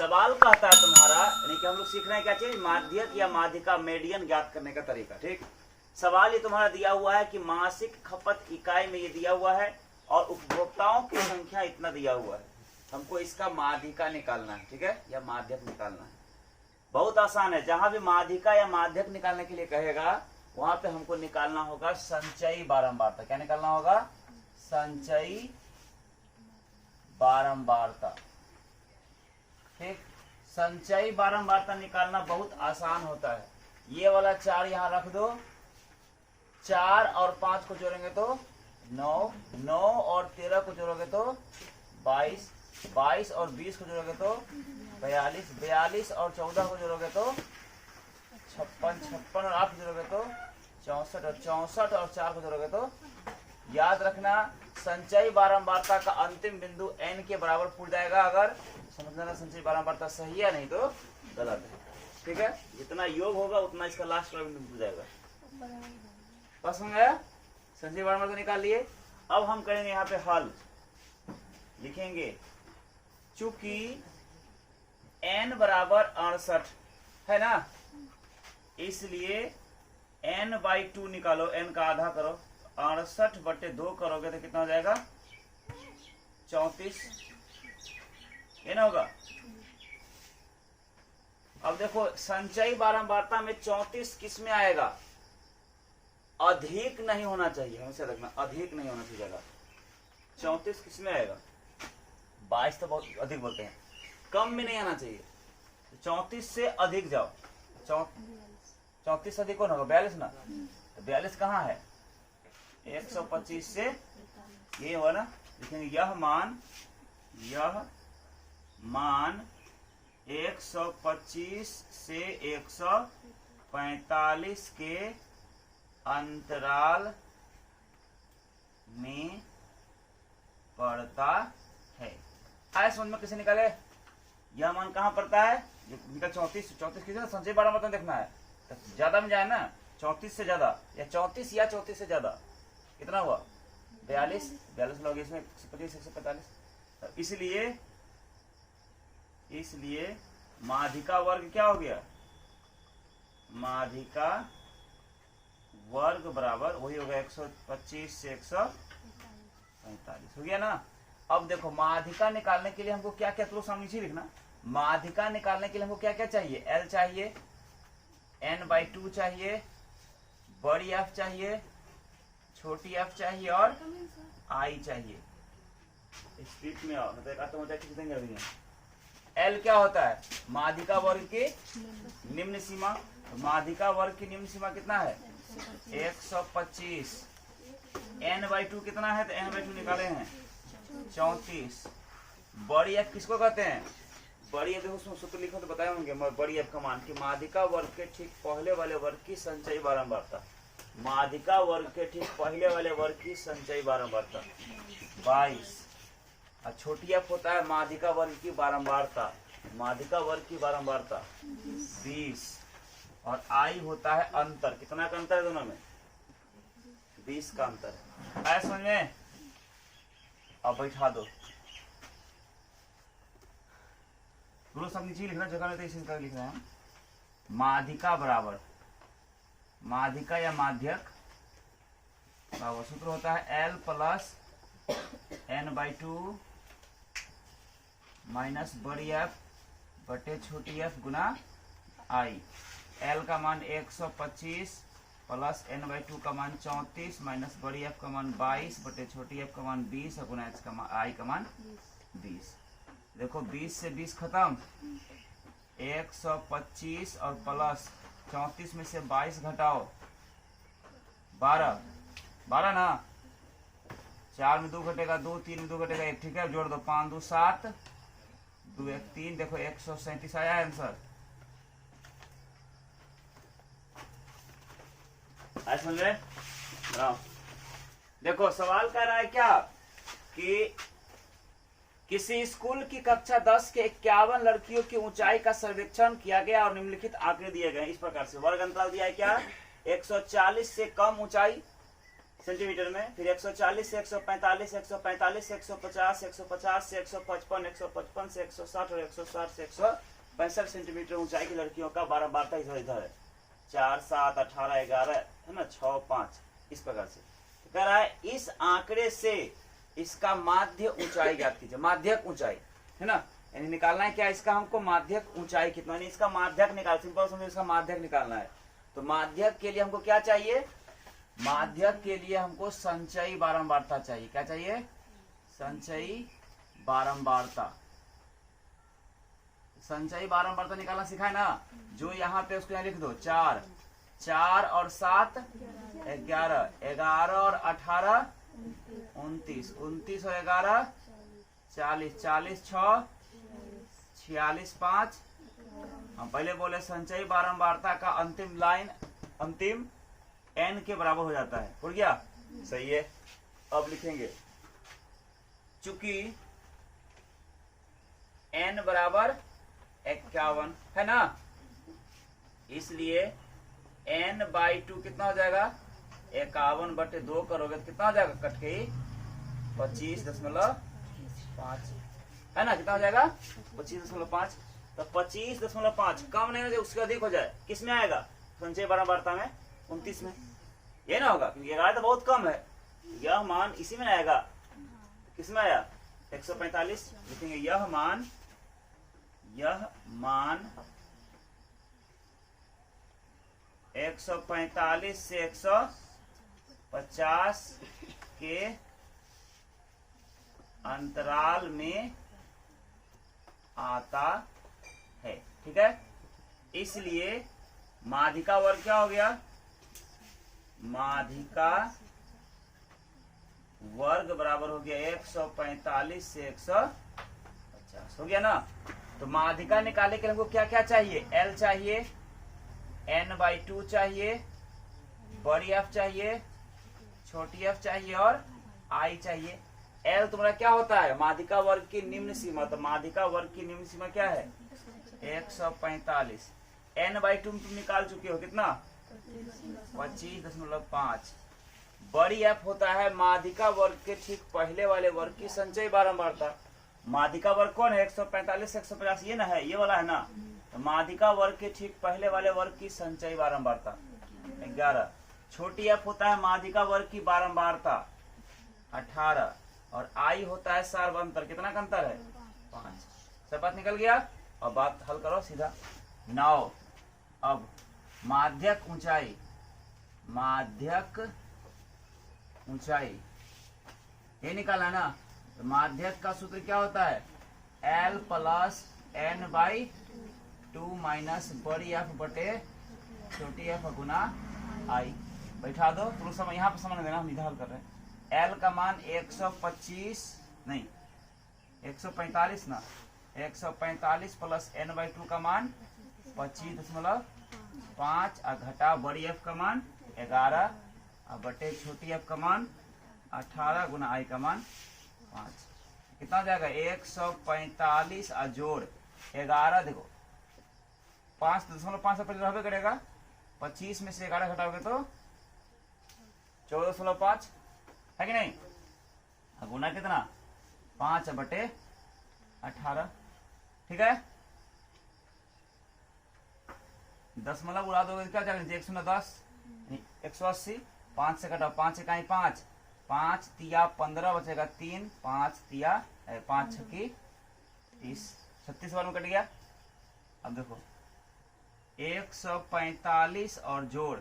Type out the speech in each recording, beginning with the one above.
सवाल कहता है तुम्हारा, यानी कि हम लोग सीख रहे हैं क्या चीज, माध्यक या माध्यिका मीडियन ज्ञात करने का तरीका। ठीक, सवाल ये तुम्हारा दिया हुआ है कि मासिक खपत इकाई में ये दिया हुआ है और उपभोक्ताओं की संख्या इतना दिया हुआ है, हमको इसका माध्यिका निकालना है। ठीक है, या माध्यक निकालना है। बहुत आसान है, जहां भी माध्यिका या माध्यक निकालने के लिए कहेगा वहां पे हमको निकालना होगा संचयी बारंबारता। क्या निकालना होगा? संचयी बारंबारता। ठीक, संचयी बारंबारता निकालना बहुत आसान होता है। ये वाला 4 यहाँ रख दो, 4 और 5 को जोड़ेंगे तो 9, 9 और 13 को जोड़ोगे तो 22, 22 और 20 को जोड़ोगे तो 42, 42 और 14 को जोड़ोगे तो 56, 56 और 8 को जोड़ोगे तो 64 और 64 और 4 को जोड़ोगे तो। याद रखना, संचयी बारंबारता का अंतिम बिंदु n के बराबर पूछ जाएगा। अगर समझना संचयी बारंबारता सही है, नहीं तो गलत है। ठीक है, जितना योग होगा उतना इसका लास्ट वाला बिंदु पूछ जाएगा। बस हो गया, संचयी बारंबारता निकाल लिए। अब हम करेंगे यहाँ पे हल, लिखेंगे चूंकि n बराबर 68 है ना, इसलिए n/2 निकालो, n का आधा करो, 68/2 करोगे तो कितना हो जाएगा? 34। ये ना होगा। अब देखो, संचयी बारंबारता में 34 किस में आएगा? अधिक नहीं होना चाहिए, हमेशा रखना, अधिक नहीं होना चाहिए। 34 किस में आएगा? 22 तो बहुत अधिक बोलते हैं, कम में नहीं आना चाहिए। 34 से अधिक जाओ, 34 से अधिक कौन होगा? 42 ना। तो 42 कहाँ है? 125 से ये हुआ ना, लिखेंगे यह मान 125 से 145 के अंतराल में पड़ता है। आए समझ में कैसे निकाले? यह मान कहाँ पड़ता है? निकल 34 किसी ने संचयी बारंबारता देखना है, तो ज्यादा में जाए ना, 34 से ज्यादा या 34 या 34 से ज्यादा कितना हुआ? 42 लोग इसमें 125 145। इसलिए माध्यिका वर्ग क्या हो गया? माध्यिका वर्ग बराबर वही होगा 125 से 145 हो गया ना। अब देखो, माध्यिका निकालने के लिए हमको क्या क्या, तो सामने नीचे लिखना। माध्यिका निकालने के लिए हमको क्या क्या चाहिए? L चाहिए, n/2 चाहिए, बड़ी f चाहिए, छोटी f चाहिए और I चाहिए। स्पीड में आओ, देंगे अभी। L क्या होता है? माध्यिका वर्ग की निम्न सीमा। माध्यिका वर्ग की निम्न सीमा कितना है? 125। n/2 कितना है? तो n/2 निकाले हैं 34। बड़ी f किसको कहते हैं? बड़ी f, देखो उसमें सूत्र लिखो तो बताए होंगे। बड़ी f का मान कि माध्यिका वर्ग के ठीक पहले वाले वर्ग की संचयी बारंबारता। माध्यिका वर्ग के ठीक पहले वाले वर्ग की संचयी बारंबारता 22। और छोटी f होता है माध्यिका वर्ग की बारंबारता, माध्यिका वर्ग की बारंबारता 20। और I होता है अंतर। कितना का अंतर है दोनों में? 20 का अंतर है। आया समझ में? अब बैठा दो, दोनों सब नीचे लिखना, जगह में तो इसी तरह लिख रहे हैं। माध्यिका बराबर, माध्यिका या माध्यक बराबर सूत्र होता है L प्लस n/2 माइनस बड़ी f बटे छोटी f गुना I। L का मान 125 प्लस n/2 का मान 34 माइनस बड़ी f का मान 22 बटे छोटी f का मान 20 और गुना h का मान I का मान 20। देखो 20 से 20 खत्म, 125 और प्लस 34 में से 22 घटाओ 12 ना, 4 में 2 घटेगा 2, 3 में 2 घटेगा 1। ठीक है, जोड़ दो, 5 2 7, 2 1 3, देखो 137 आया आंसर। समझ रहे? देखो सवाल कह रहा है क्या कि किसी स्कूल की कक्षा 10 के 51 लड़कियों की ऊंचाई का सर्वेक्षण किया गया और निम्नलिखित आंकड़े दिए गए। इस प्रकार से वर्ग अंतराल दिया है क्या? 140 से कम ऊंचाई सेंटीमीटर में, फिर 140 से 145, 145 से 150, 150 से 155, 155 से 160 और 160 से 165 सेंटीमीटर ऊंचाई की लड़कियों का बारंबारता इधर इधर है। 4, 7, 18, 11 है ना, 6, 5 इस प्रकार से। तो कह रहा है इस आंकड़े से इसका माध्य ऊंचाई ज्ञात कीजिए। माध्यक ऊंचाई है ना, यानी निकालना है क्या इसका हमको माध्यक ऊंचाई कितना, यानी इसका माध्यक निकाल, सिंपल समझो इसका माध्यक निकालना है। तो माध्यक के लिए हमको क्या चाहिए, माध्यक के लिए हमको संचयी बारंबारता चाहिए। क्या चाहिए, संचयी बारंबारता। संचयी बारंबारता निकालना सिखाए ना, जो यहाँ पे उसको यहाँ लिख दो। 4, 4 और 7 11, 11 और 18 29, 29 और 11 40, 40 6 46 5। हम पहले बोले संचयी बारंबारता का अंतिम लाइन अंतिम n के बराबर हो जाता है। हो गया, सही है। अब लिखेंगे चूंकि n बराबर 51 है ना, इसलिए n/2 कितना हो जाएगा, 51/2 करोगे तो कितना हो जाएगा, कट के 25.5 है ना, कितना हो जाएगा 25.5। तो 25.5 कम नहीं हो जाए, उससे अधिक हो जाए, किस में आएगा, संचय बारंबारता में 29 में। ये ना होगा क्योंकि 11 तो बहुत कम है, यह मान इसी में आएगा। किस में आया, 145 लिखेंगे। यह मान 145 से 150 के अंतराल में आता है। ठीक है, इसलिए माध्यिका वर्ग क्या हो गया, माध्यिका वर्ग बराबर हो गया 145 से 150 हो गया ना। तो माध्यिका निकालने के लिए हमको क्या क्या चाहिए, L चाहिए, n/2 चाहिए, बड़ी f चाहिए, छोटी f चाहिए और I चाहिए। L तुम्हारा क्या होता है, माध्यिका वर्ग की निम्न सीमा। तो माध्यिका वर्ग की निम्न सीमा क्या है, 145। n/2 तुम निकाल चुके हो, कितना 25.5। बड़ी f होता है माध्यिका वर्ग के ठीक पहले वाले वर्ग की संचयी बारंबारता। माध्यिका वर्ग कौन है, 145 से 150, ये ना है, ये वाला है ना। तो माध्यिका वर्ग के ठीक पहले वाले वर्ग की संचयी बारंबारता 11। छोटी f होता है माध्यिका वर्ग की बारंबारता 18 और I होता है सार्वंतर। कितना का अंतर है, 5। सब बात निकल गया। अब बात हल करो सीधा। 9। अब माध्यक ऊंचाई, माध्यक ऊंचाई ये निकाला ना। तो माध्यक का सूत्र क्या होता है, L + n/2 माइनस बड़ी f बटे छोटी f गुना I। बैठा दो, थोड़ा समय यहाँ पर समझ देना, हम इधर हल कर रहे हैं। L का मान 145 नहीं 145 ना, 145 + n/2 का मान 25.5 और घटा बड़ी f का मान 11 और बटे छोटी f का मान 18 गुना I का मान 5। कितना हो जाएगा, 145 और जोड़ 11। देखो 5.5 से पहले रहबे करेगा, 25 में से 11 घटाओगे तो 14.5 है कि नहीं। गुना कितना, 5/18। ठीक है, दशमलव उड़ा दोगे क्या जाएगा, 110 180। 5 से घटाओ, 5 से 5, 5 तिया 15 बचेगा 3, 5 तिया 5 छक्की 30, 36 बार में कट गया। अब देखो 145 और जोड़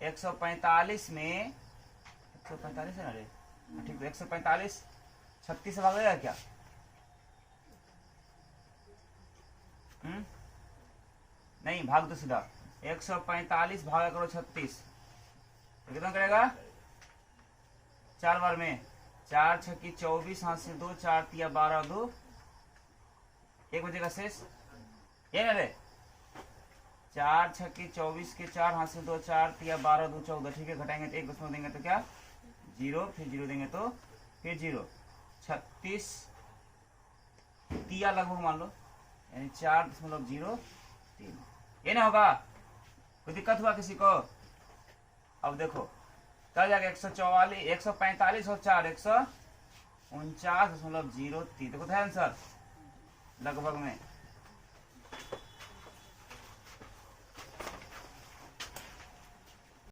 145 में 145 है ना रे, ठीक है। 145 36 से भागेगा क्या, नहीं भाग दो सीधा। 145 भागा करो 36 तो कितना करेगा, 4 बार में 4 छक्की 24, हाथ से 2, 4 तिया 12, 2 1 बजेगा शेष, ये ना रे। 4 छक्की 24 के 4, हाथ से 2, 4 तिया 12, 2 14। ठीक है, घटाएंगे तो 1 दशमलव देंगे तो क्या 0, फिर 0 देंगे तो फिर 0। 36 तिया लगभग मान लो, यानी 4.03। ये ना होगा, कोई दिक्कत हुआ किसी को। अब देखो तब जाके 144 145 और 4 149.03 देखो था आंसर लगभग में